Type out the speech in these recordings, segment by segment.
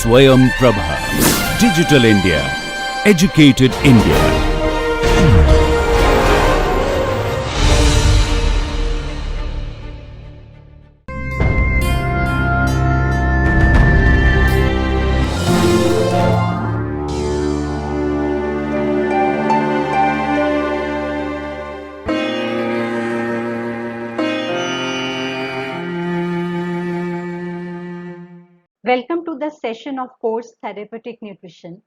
Swayam Prabha. Digital India. Educated India. Welcome to the session of course Therapeutic Nutrition.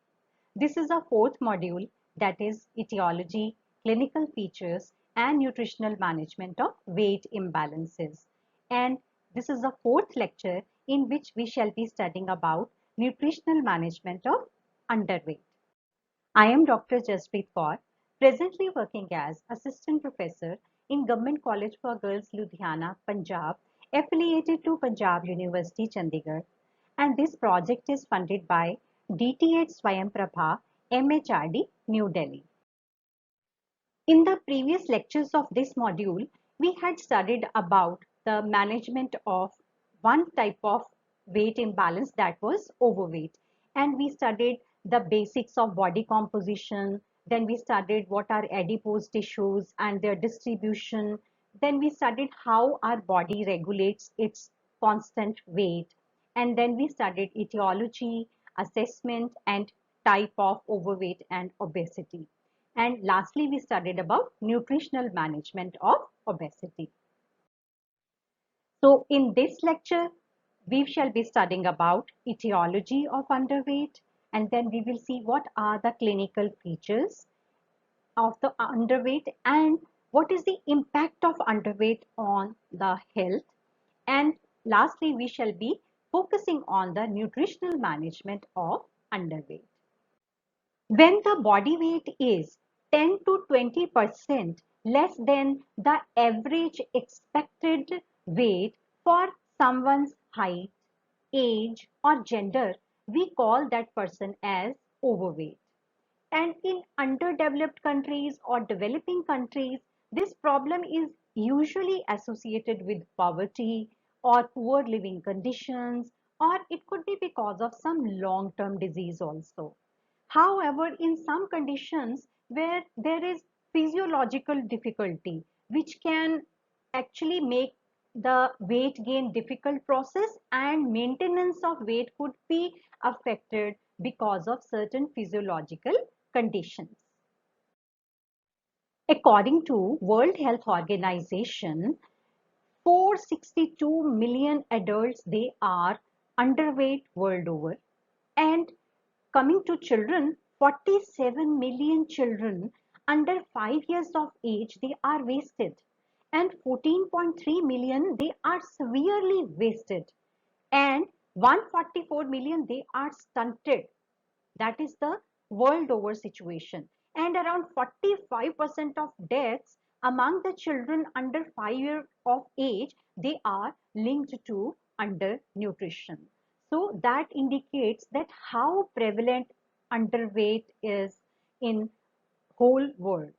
This is our fourth module, that is Etiology, Clinical Features and Nutritional Management of Weight Imbalances. And this is the fourth lecture in which we shall be studying about nutritional management of underweight. I am Dr. Jaspreet Kaur, presently working as Assistant Professor in Government College for Girls, Ludhiana, Punjab, affiliated to Punjab University, Chandigarh. And this project is funded by DTH Swayam Prabha, MHRD, New Delhi. In the previous lectures of this module, we had studied about the management of one type of weight imbalance, that was overweight. And we studied the basics of body composition. Then we studied what are adipose tissues and their distribution. Then we studied how our body regulates its constant weight. And then we studied etiology, assessment, and type of overweight and obesity. And lastly, we studied about nutritional management of obesity. So in this lecture, we shall be studying about etiology of underweight, and then we will see what are the clinical features of the underweight and what is the impact of underweight on the health. And lastly, we shall be focusing on the nutritional management of underweight. When the body weight is 10 to 20% less than the average expected weight for someone's height, age, or gender, we call that person as overweight. And in underdeveloped countries or developing countries, this problem is usually associated with poverty or poor living conditions, or it could be because of some long-term disease also. However, in some conditions where there is physiological difficulty, which can actually make the weight gain difficult process, and maintenance of weight could be affected because of certain physiological conditions. According to World Health Organization, 462 million adults, they are underweight world over. And coming to children, 47 million children under 5 years of age, they are wasted. And 14.3 million, they are severely wasted. And 144 million, they are stunted. That is the world over situation. And around 45% of deaths among the children under 5 years of age, they are linked to undernutrition. So that indicates that how prevalent underweight is in whole world.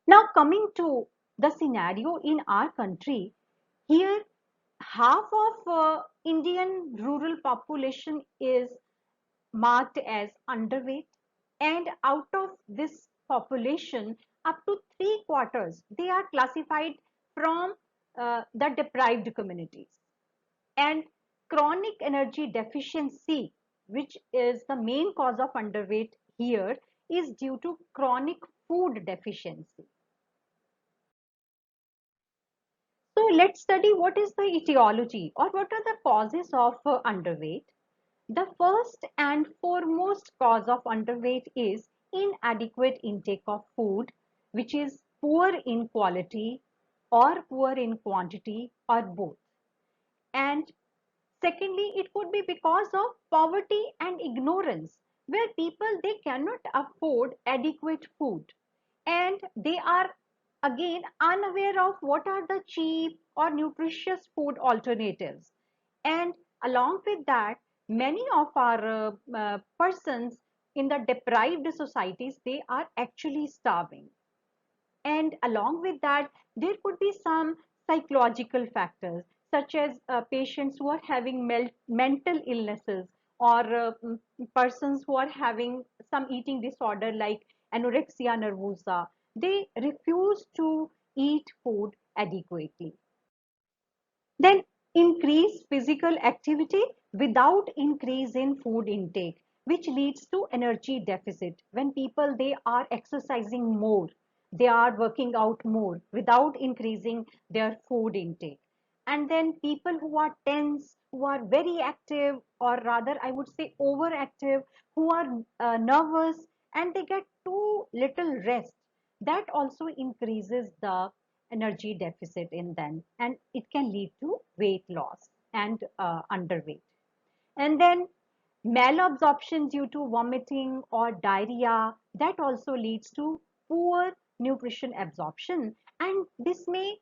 Now coming to the scenario in our country, here half of Indian rural population is marked as underweight, and out of this population, up to 3/4 they are classified from the deprived communities. And chronic energy deficiency, which is the main cause of underweight here, is due to chronic food deficiency. So let's study what is the etiology, or what are the causes of underweight. The first and foremost cause of underweight is inadequate intake of food, which is poor in quality or poor in quantity or both. And secondly, it could be because of poverty and ignorance, where people, they cannot afford adequate food, and they are again unaware of what are the cheap or nutritious food alternatives. And along with that, many of our persons in the deprived societies, they are actually starving. And along with that, there could be some psychological factors, such as patients who are having mental illnesses, or persons who are having some eating disorder like anorexia nervosa, they refuse to eat food adequately. Then increase physical activity without increase in food intake, which leads to energy deficit. When people, they are exercising more, they are working out more without increasing their food intake. And then people who are tense, who are very active, or rather I would say overactive, who are nervous, and they get too little rest, that also increases the energy deficit in them, and it can lead to weight loss and underweight. And then malabsorption due to vomiting or diarrhea, that also leads to poor nutrition absorption, and this may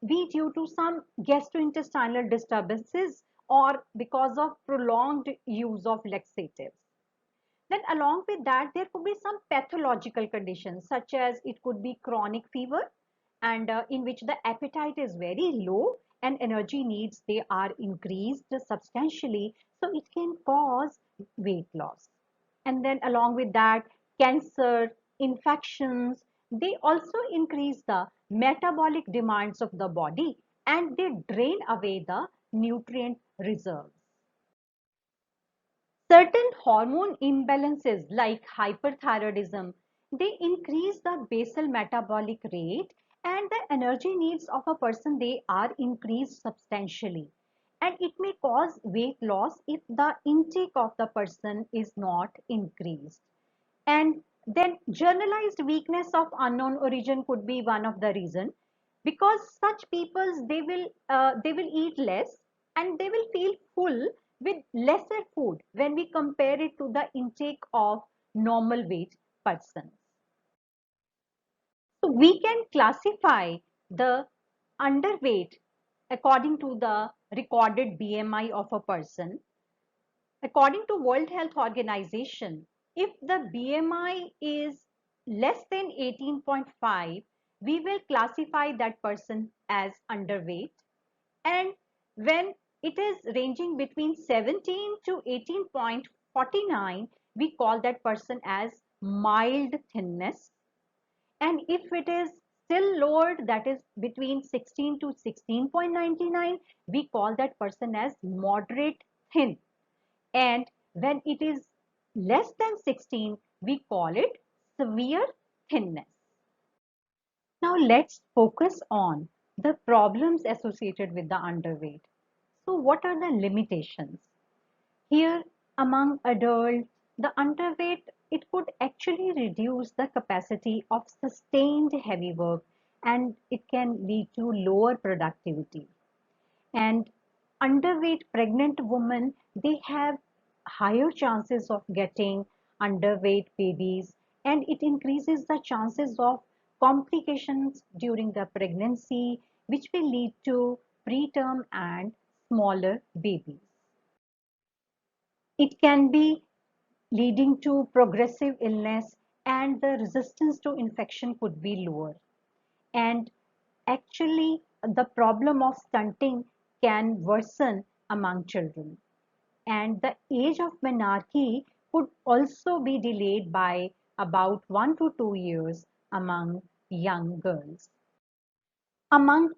be due to some gastrointestinal disturbances or because of prolonged use of laxatives. Then along with that, there could be some pathological conditions, such as it could be chronic fever, and in which the appetite is very low and energy needs, they are increased substantially, so it can cause weight loss. And then along with that, cancer, infections, they also increase the metabolic demands of the body, and they drain away the nutrient reserves. Certain hormone imbalances like hyperthyroidism, they increase the basal metabolic rate, and the energy needs of a person, they are increased substantially. And it may cause weight loss if the intake of the person is not increased. And then generalized weakness of unknown origin could be one of the reason, because such peoples, they will eat less and they will feel full with lesser food when we compare it to the intake of normal weight persons. So we can classify the underweight according to the recorded BMI of a person. According to World Health Organization, if the BMI is less than 18.5, we will classify that person as underweight. And when it is ranging between 17 to 18.49, we call that person as mild thinness. And if it is still lowered, that is between 16 to 16.99, we call that person as moderate thin. And when it is less than 16, we call it severe thinness. Now let's focus on the problems associated with the underweight. So what are the limitations? Here, among adults, the underweight, it could actually reduce the capacity of sustained heavy work, and it can lead to lower productivity. And underweight pregnant women, they have higher chances of getting underweight babies, and it increases the chances of complications during the pregnancy, which will lead to preterm and smaller babies. It can be leading to progressive illness, and the resistance to infection could be lower. And actually, the problem of stunting can worsen among children. And the age of menarche could also be delayed by about 1 to 2 years among young girls. Among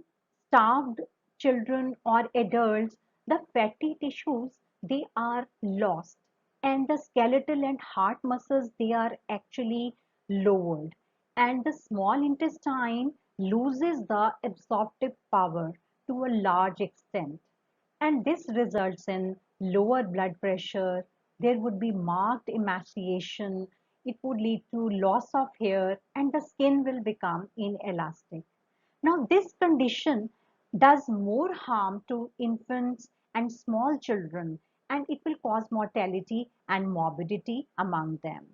starved children or adults, the fatty tissues, they are lost, and the skeletal and heart muscles, they are actually lowered, and the small intestine loses the absorptive power to a large extent, and this results in lower blood pressure. There would be marked emaciation, it would lead to loss of hair, and the skin will become inelastic. Now, this condition does more harm to infants and small children, and it will cause mortality and morbidity among them.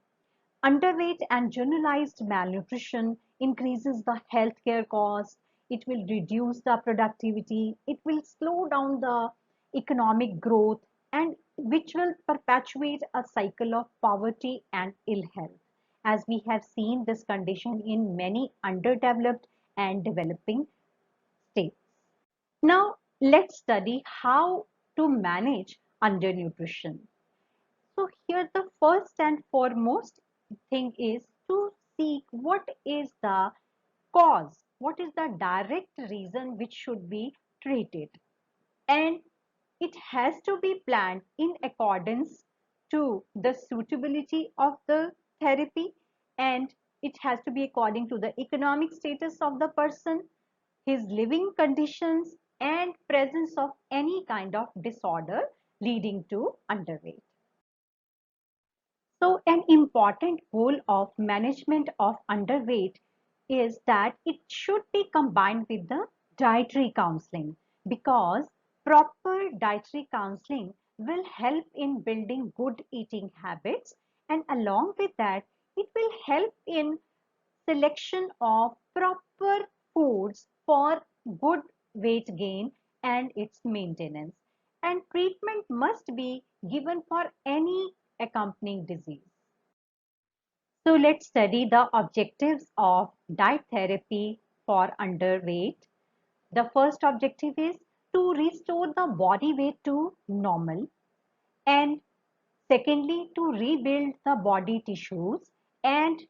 Underweight and generalized malnutrition increases the healthcare cost. It will reduce the productivity. It will slow down the economic growth, and which will perpetuate a cycle of poverty and ill health, as we have seen this condition in many underdeveloped and developing states. Now, let's study how to manage undernutrition. So here the first and foremost thing is to seek what is the cause, what is the direct reason which should be treated. And it has to be planned in accordance to the suitability of the therapy, and it has to be according to the economic status of the person, his living conditions, and presence of any kind of disorder leading to underweight. So an important goal of management of underweight is that it should be combined with the dietary counseling, because proper dietary counseling will help in building good eating habits, and along with that it will help in selection of proper foods for good weight gain and its maintenance. And treatment must be given for any accompanying disease. So let's study the objectives of diet therapy for underweight. The first objective is to restore the body weight to normal, and secondly, to rebuild the body tissues and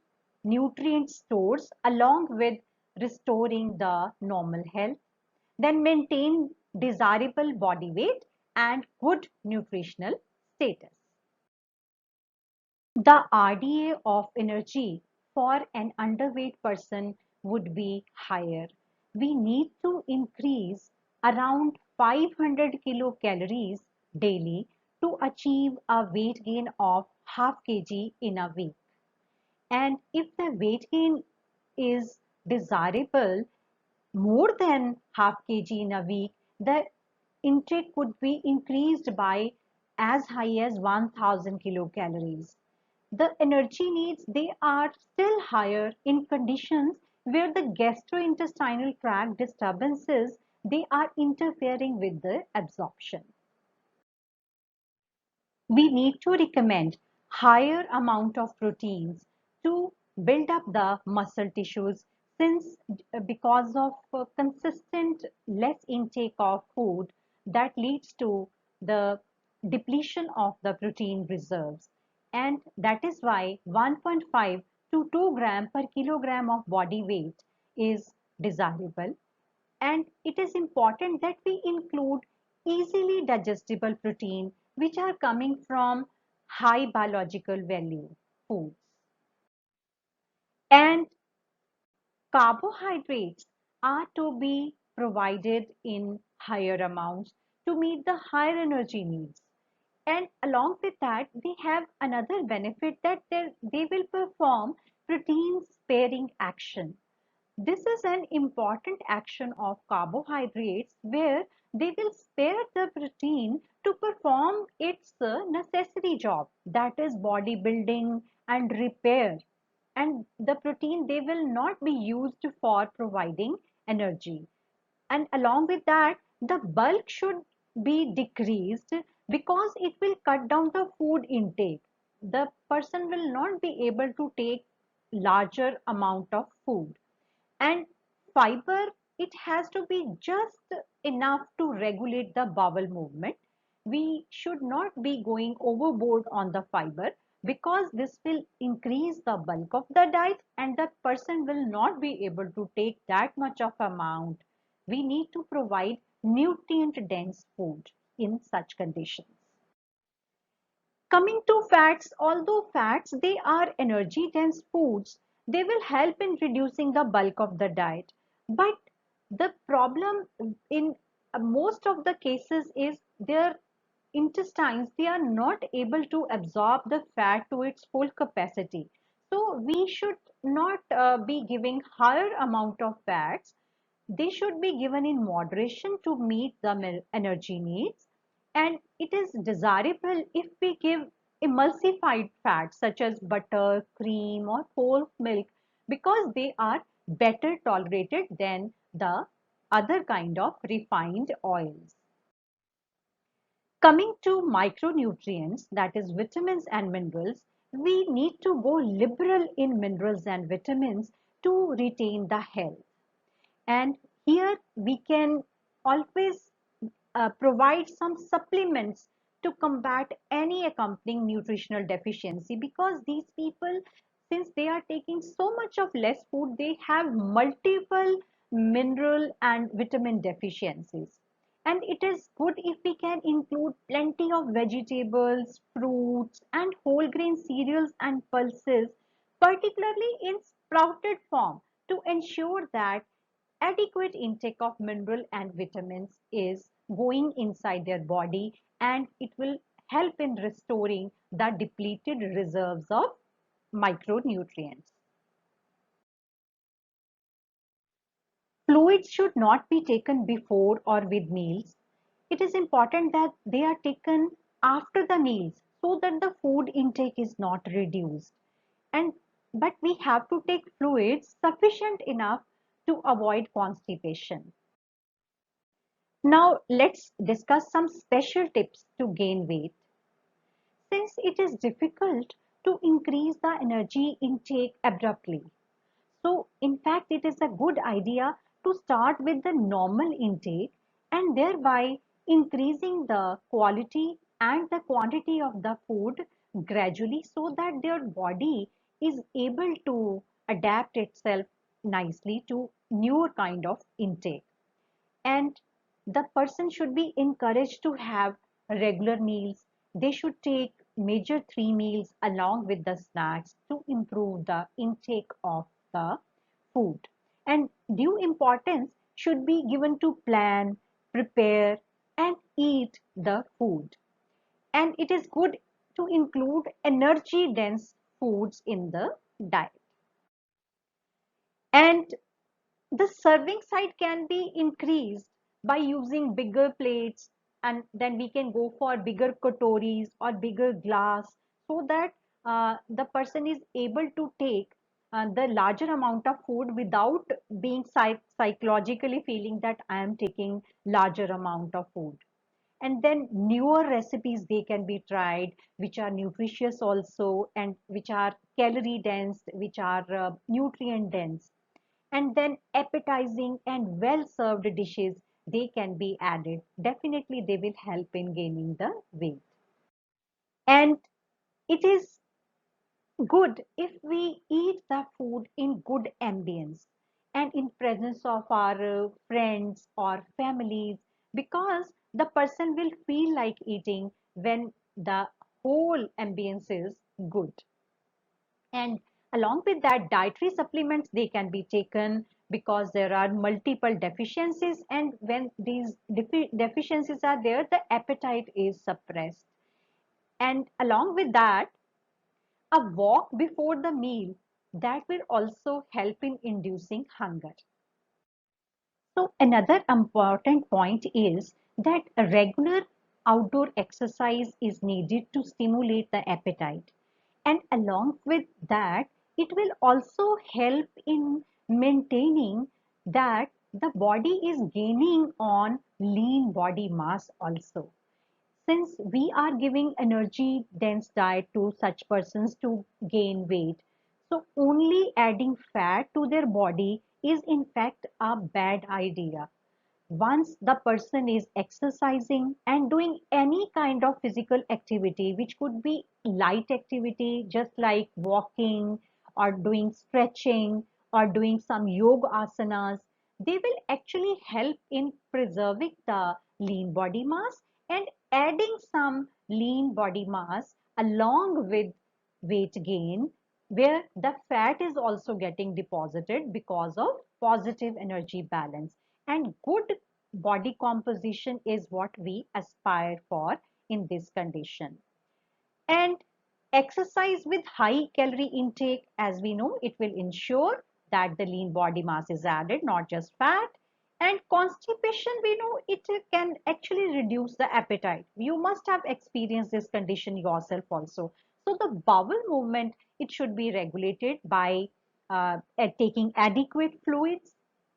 nutrient stores along with restoring the normal health, then maintain desirable body weight and good nutritional status. The RDA of energy for an underweight person would be higher. We need to increase around 500 kilocalories daily to achieve a weight gain of half kg in a week. And if the weight gain is desirable more than half kg in a week, the intake could be increased by as high as 1000 kilocalories. The energy needs, they are still higher in conditions where the gastrointestinal tract disturbances, they are interfering with the absorption. We need to recommend higher amount of proteins to build up the muscle tissues, since because of consistent less intake of food, that leads to the depletion of the protein reserves, and that is why 1.5 to 2 gram per kilogram of body weight is desirable. And it is important that we include easily digestible protein which are coming from high biological value foods. And carbohydrates are to be provided in higher amounts to meet the higher energy needs. And along with that, they have another benefit that they will perform protein sparing action. This is an important action of carbohydrates where they will spare the protein to perform its necessary job, that is bodybuilding and repair. And the protein, they will not be used for providing energy. And along with that, the bulk should be decreased because it will cut down the food intake. The person will not be able to take larger amount of food. And fiber, it has to be just enough to regulate the bowel movement. We should not be going overboard on the fiber, because this will increase the bulk of the diet and the person will not be able to take that much of amount. We need to provide nutrient dense food in such conditions. Coming to fats, although fats, they are energy dense foods, they will help in reducing the bulk of the diet. But the problem in most of the cases is their intestines, they are not able to absorb the fat to its full capacity. So we should not be giving higher amount of fats. They should be given in moderation to meet the energy needs. And it is desirable if we give emulsified fats such as butter, cream, or whole milk, because they are better tolerated than the other kind of refined oils. Coming to micronutrients, that is vitamins and minerals, we need to go liberal in minerals and vitamins to retain the health. And here we can always provide some supplements to combat any accompanying nutritional deficiency, because these people, since they are taking so much of less food, they have multiple mineral and vitamin deficiencies. And it is good if we can include plenty of vegetables, fruits, and whole grain cereals and pulses, particularly in sprouted form, to ensure that adequate intake of mineral and vitamins is going inside their body, and it will help in restoring the depleted reserves of micronutrients. Fluids should not be taken before or with meals. It is important that they are taken after the meals so that the food intake is not reduced. And but we have to take fluids sufficient enough to avoid constipation. Now let's discuss some special tips to gain weight. Since it is difficult to increase the energy intake abruptly, so in fact it is a good idea to start with the normal intake and thereby increasing the quality and the quantity of the food gradually, so that their body is able to adapt itself nicely to newer kind of intake. And the person should be encouraged to have regular meals. They should take major three meals along with the snacks to improve the intake of the food. And due importance should be given to plan, prepare, and eat the food. And it is good to include energy dense foods in the diet. And the serving size can be increased by using bigger plates, and then we can go for bigger katoris or bigger glass, so that the person is able to take the larger amount of food without being psychologically feeling that I am taking larger amount of food. And then newer recipes they can be tried, which are nutritious also, and which are calorie dense, which are nutrient dense. And then appetizing and well served dishes, they can be added. Definitely they will help in gaining the weight. And it is good if we eat the food in good ambience and in presence of our friends or families, because the person will feel like eating when the whole ambience is good. And along with that, dietary supplements, they can be taken because there are multiple deficiencies. And when these deficiencies are there, the appetite is suppressed. And along with that, a walk before the meal, that will also help in inducing hunger. So another important point is that a regular outdoor exercise is needed to stimulate the appetite. And along with that, it will also help in maintaining that the body is gaining on lean body mass also. Since we are giving energy dense diet to such persons to gain weight, so only adding fat to their body is in fact a bad idea. Once the person is exercising and doing any kind of physical activity, which could be light activity just like walking or doing stretching or doing some yoga asanas, they will actually help in preserving the lean body mass and adding some lean body mass along with weight gain, where the fat is also getting deposited because of positive energy balance. And good body composition is what we aspire for in this condition. And exercise with high calorie intake, as we know, it will ensure that the lean body mass is added, not just fat. And constipation, we know it can actually reduce the appetite. You must have experienced this condition yourself also. So the bowel movement, it should be regulated by taking adequate fluids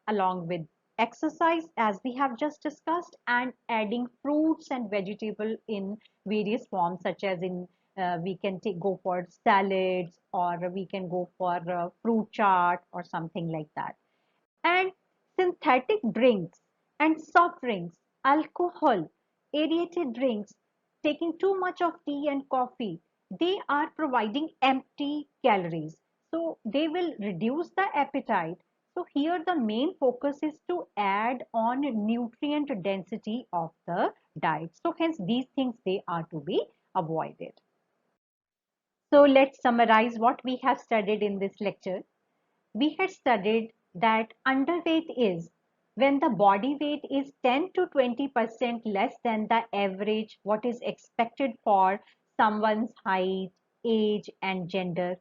along with exercise, as we have just discussed, and adding fruits and vegetable in various forms, such as in we can go for salads, or we can go for fruit chaat or something like that. And synthetic drinks and soft drinks, alcohol, aerated drinks, taking too much of tea and coffee, they are providing empty calories. So they will reduce the appetite. So here the main focus is to add on nutrient density of the diet. So hence these things, they are to be avoided. So let's summarize what we have studied in this lecture. We had studied that underweight is when the body weight is 10 to 20% less than the average what is expected for someone's height, age and gender.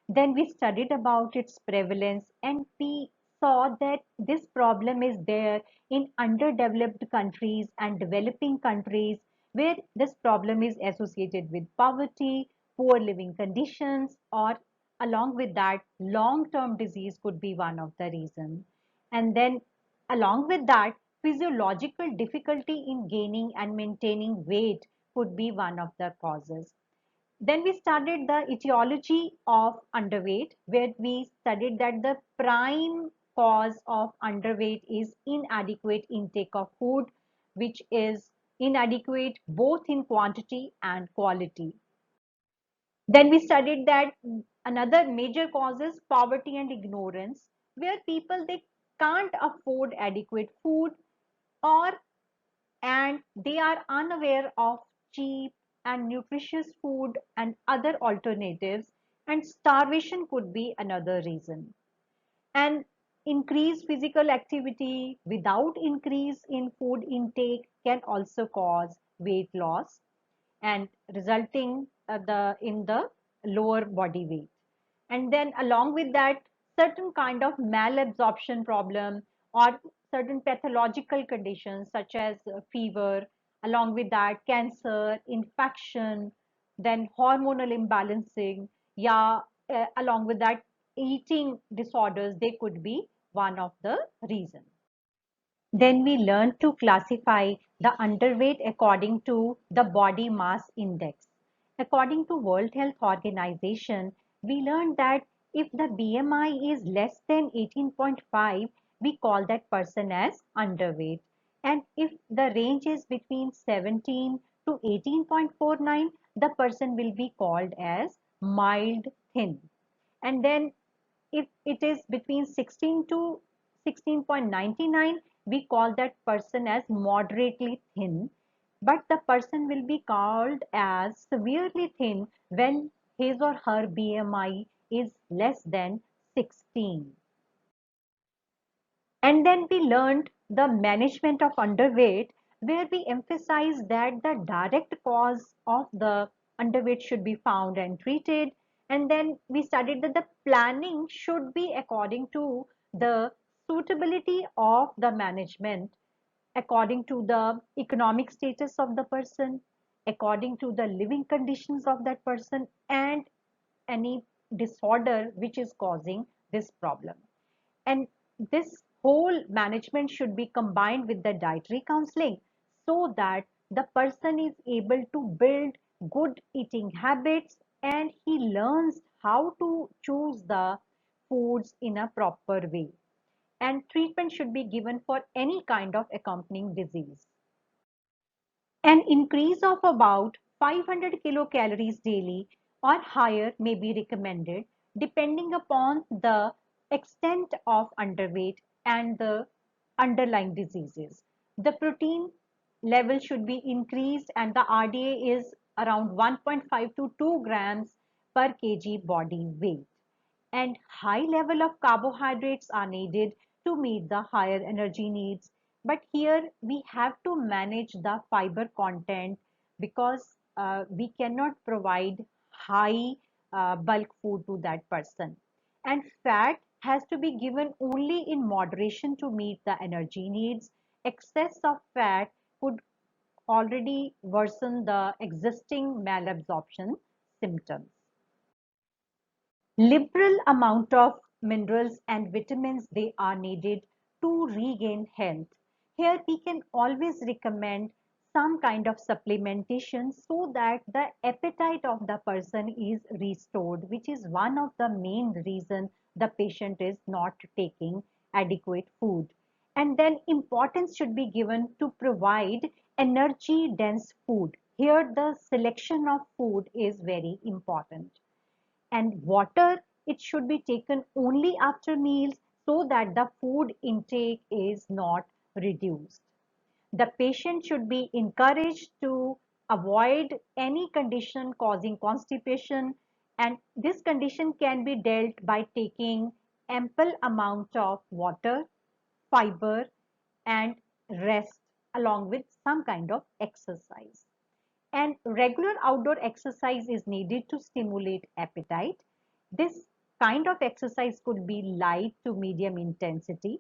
Then we studied about its prevalence and we saw that this problem is there in underdeveloped countries and developing countries where this problem is associated with poverty, poor living conditions, or along with that, long-term disease could be one of the reasons. And then along with that, physiological difficulty in gaining and maintaining weight could be one of the causes. Then we studied the etiology of underweight, where we studied that the prime cause of underweight is inadequate intake of food, which is inadequate both in quantity and quality. Then we studied that another major cause is poverty and ignorance, where people they can't afford adequate food or and they are unaware of cheap and nutritious food and other alternatives, and starvation could be another reason. And increased physical activity without increase in food intake can also cause weight loss and resulting in the lower body weight. And then along with that, certain kind of malabsorption problem or certain pathological conditions such as fever, along with that cancer, infection, then hormonal imbalancing, yeah, along with that eating disorders, they could be one of the reasons. Then we learn to classify the underweight according to the body mass index. According to World Health Organization, we learned that if the BMI is less than 18.5, we call that person as underweight. And if the range is between 17 to 18.49, the person will be called as mild thin. And then if it is between 16 to 16.99, we call that person as moderately thin, but the person will be called as severely thin when his or her BMI is less than 16. And then we learned the management of underweight, where we emphasize that the direct cause of the underweight should be found and treated. And then we studied that the planning should be according to the suitability of the management, according to the economic status of the person, according to the living conditions of that person, and any disorder which is causing this problem. And this whole management should be combined with the dietary counseling so that the person is able to build good eating habits and he learns how to choose the foods in a proper way. And treatment should be given for any kind of accompanying disease. An increase of about 500 kilocalories daily or higher may be recommended depending upon the extent of underweight and the underlying diseases. The protein level should be increased and the RDA is around 1.5 to 2 grams per kg body weight. And high level of carbohydrates are needed to meet the higher energy needs. But here we have to manage the fiber content because we cannot provide high bulk food to that person. And fat has to be given only in moderation to meet the energy needs. Excess of fat could already worsen the existing malabsorption symptoms. Liberal amount of minerals and vitamins they are needed to regain health. Here we can always recommend some kind of supplementation so that the appetite of the person is restored, which is one of the main reason the patient is not taking adequate food. And then importance should be given to provide energy dense food. Here, the selection of food is very important. And water, it should be taken only after meals so that the food intake is not reduced. The patient should be encouraged to avoid any condition causing constipation, and this condition can be dealt by taking ample amount of water, fiber, and rest along with some kind of exercise. And regular outdoor exercise is needed to stimulate appetite. This kind of exercise could be light to medium intensity.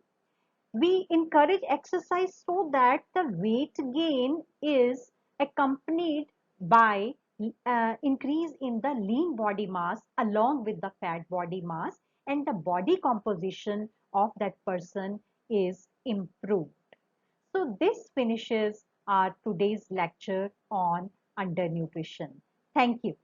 We encourage exercise so that the weight gain is accompanied by increase in the lean body mass along with the fat body mass, and the body composition of that person is improved. So this finishes our today's lecture on undernutrition. Thank you.